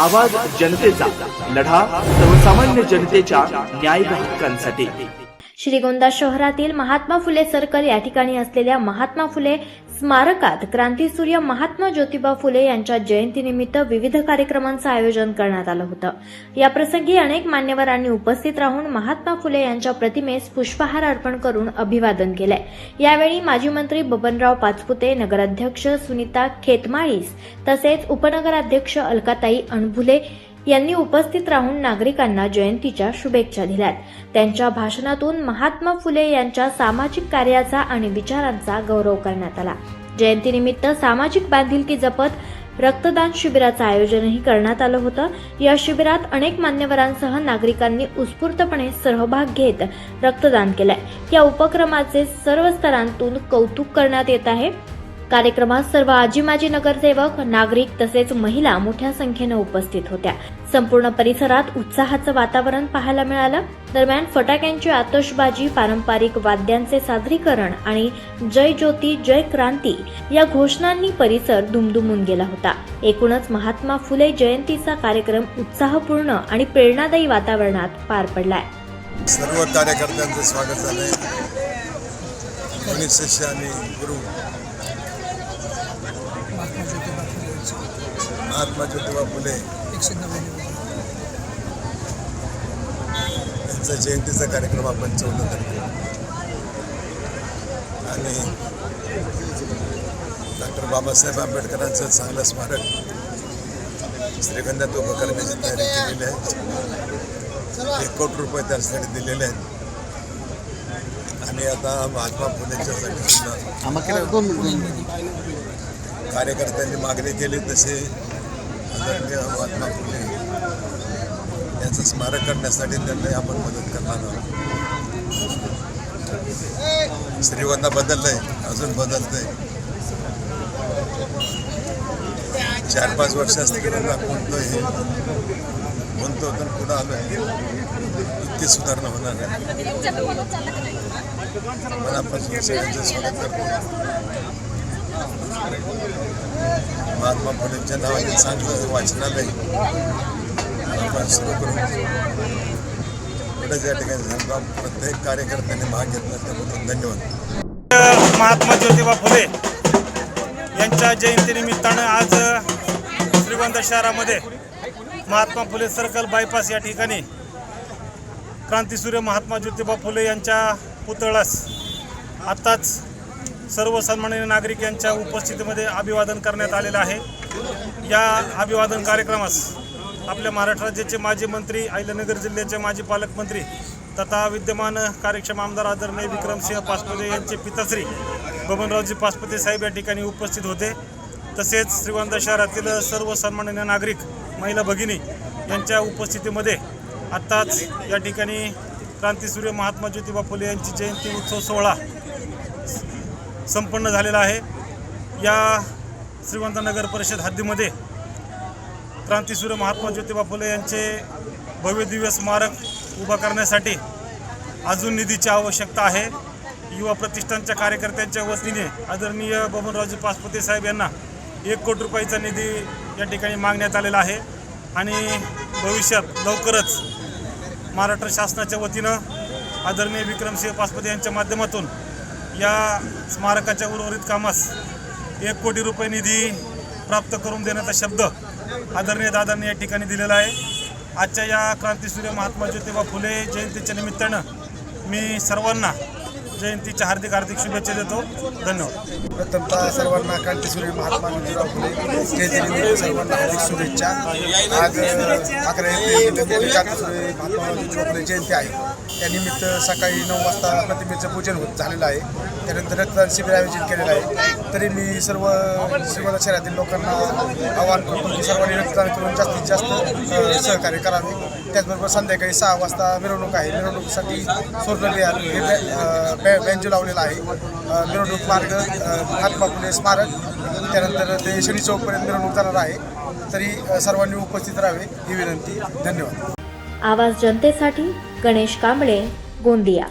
आवाज जनतेचा, लढा सर्वसामान्य जनतेच्या न्याय व हक्कांसाठी। श्रीगोंदा शहरातील महात्मा फुले सर्कल या ठिकाणी असलेल्या महात्मा फुले स्मारकात क्रांतीसूर्य महात्मा ज्योतिबा फुले यांच्या जयंतीनिमित्त विविध कार्यक्रमांचं आयोजन करण्यात आलं होतं। या प्रसंगी अनेक मान्यवरांनी उपस्थित राहून महात्मा फुले यांच्या प्रतिमेस पुष्पहार अर्पण करून अभिवादन केलंय। यावेळी माजी मंत्री बबनराव पाचपुते, नगराध्यक्ष सुनीता खेतमाळीस तसेच उपनगराध्यक्ष अलकाताई अणभुले यांनी उपस्थित राहून नागरिकांना जयंतीच्या शुभेच्छा दिल्यात। त्यांच्या भाषणातून महात्मा फुले यांच्या सामाजिक कार्याचा आणि विचारांचा गौरव करण्यात आला। जयंतीनिमित्त सामाजिक बांधिलकी जपत रक्तदान शिबिराचं आयोजनही करण्यात आलं होतं। या शिबिरात अनेक मान्यवरांसह नागरिकांनी उत्स्फूर्तपणे सहभाग घेत रक्तदान केलंय। या उपक्रमाचे सर्व स्तरांतून कौतुक करण्यात येत आहे। कार्यक्रमात सर्व आजी माजी नगरसेवक, नागरिक तसेच महिला मोठ्या संख्येने उपस्थित होत्या। संपूर्ण परिसरात उत्साहाचं वातावरण पाहायला मिळालं। दरम्यान फटाक्यांची आतषबाजी, पारंपरिक वाद्यांचे सादरीकरण आणि जय ज्योती जय क्रांती या घोषणांनी परिसर दुमदुमून गेला होता। एकूणच महात्मा फुले जयंतीचा कार्यक्रम उत्साहपूर्ण आणि प्रेरणादायी वातावरणात पार पडलाय। सर्व कार्यकर्त्यांचं स्वागत झालंय। गणेश शिष्य आणि गुरु महात्मा ज्योतिबा फुले यांचा जयंतीचा कार्यक्रम आपण 14 तारखेला आणि डॉक्टर बाबासाहेब आंबेडकरांचं चांगलं स्मारक श्रीगोंद्यात उभं करण्याची तयारी केलेली आहे। 1 कोटी रुपये त्यासाठी दिलेले आहेत आणि आता महात्मा फुलेंच्यासाठी सुद्धा कार्यकर्त्यांनी मागणी केली तसे आदरणीय महात्मा फुले याचं स्मारक करण्यासाठी त्यांना आपण मदत करणार आहोत। श्रीगोंदा बदललंय, अजून बदलतंय। 4-5 वर्ष असताना म्हणतो तर पुढे आलोय, इतकी सुधारणा होणार आहे। मनापासून सगळ्यांचं स्वागत करतो। महात्मा फुलेंच्या नावाने चांगलं वाचनालय आपण सुरू करू। पुढे या ठिकाणी प्रत्येक कार्यकर्त्याने भाग घेतला त्याबद्दल धन्यवाद। महात्मा ज्योतिबा फुले यांच्या जयंतीनिमित्तानं आज श्रीगोंदा शहरामध्ये महात्मा फुले सर्कल बायपास या ठिकाणी क्रांतीसूर्य महात्मा ज्योतिबा फुले यांच्या पुतळ्यास आत्ताच सर्व सन्माननीय नागरिक यांच्या उपस्थितीमध्ये अभिवादन करण्यात आलेलं आहे। या अभिवादन कार्यक्रमास आपल्या महाराष्ट्र राज्याचे माजी मंत्री, अहिल्यानगर जिल्ह्याचे माजी पालकमंत्री तथा विद्यमान कार्यक्षम आमदार आदरणीय विक्रमसिंह पाचपुते यांचे पिताश्री बबनरावजी पाचपुते साहेब या ठिकाणी उपस्थित होते। तसेच श्रीगोंदा शहरातील सर्व सन्माननीय नागरिक, महिला भगिनी यांच्या उपस्थितीमध्ये आत्ताच या ठिकाणी क्रांतीसूर्य महात्मा ज्योतिबा फुले यांची जयंती उत्सव सोहळा संपन्न झालेला आहे। या श्रीगोंदा नगर परिषद हद्दीमध्ये क्रांतीसूर्य महात्मा ज्योतिबा फुले यांचे भव्य दिव्य स्मारक उभा करण्यासाठी अजून निधीची आवश्यकता आहे। युवा प्रतिष्ठानच्या कार्यकर्त्यांच्या वतीने आदरणीय बबनरावजी पाचपुते साहेब यांना 1 कोटी रुपयाचा निधी या ठिकाणी मागण्यात आलेला आहे आणि भविष्यात लवकरच महाराष्ट्र शासनाच्या वतीनं आदरणीय विक्रमसिंह पाचपुते यांच्या माध्यमातून या स्मारकाच्या उर्वरित कामास 1 कोटी रुपये निधी प्राप्त करून देण्याचा शब्द आदरणीय दादांनी या ठिकाणी दिलेला आहे। आजच्या या क्रांतीसूर्य महात्मा ज्योतिबा फुले जयंतीच्या निमित्तानं मी सर्वांना जयंतीच्या हार्दिक शुभेच्छा देतो। धन्यवाद। प्रथमतः सर्वांना क्रांतीसूर्य महात्मा ज्योतिबा फुले जयंतीनिमित्त सर्वांना हार्दिक शुभेच्छा। आज 11 एप्रिल क्रांतीसूर्य महात्मा ज्योतिबा फुले जयंती आहे। त्यानिमित्त सकाळी 9 वाजता प्रतिमेचं पूजन झालेलं आहे। त्यानंतर रक्तदान शिबिर आयोजित केलेलं आहे। तरी मी सर्व श्रीगोंदा शहरातील लोकांना आवाहन करतो की सर्वांनी रक्तदान करून जास्तीत जास्त सहकार्य करावे। त्याचबरोबर संध्याकाळी 6 वाजता मिरवणूक आहे। मिरवणुकीसाठी स्वर्णविहार हे बँजो लावलेला आहे। मिरवणूक मार्ग महात्मा फुले स्मारक, त्यानंतर ते शनी चौकपर्यंत मिरवणूक जाणार आहे। तरी सर्वांनी उपस्थित राहावे ही विनंती। धन्यवाद। आवाज जनतेसाठी गणेश कांबळे, गोंदिया।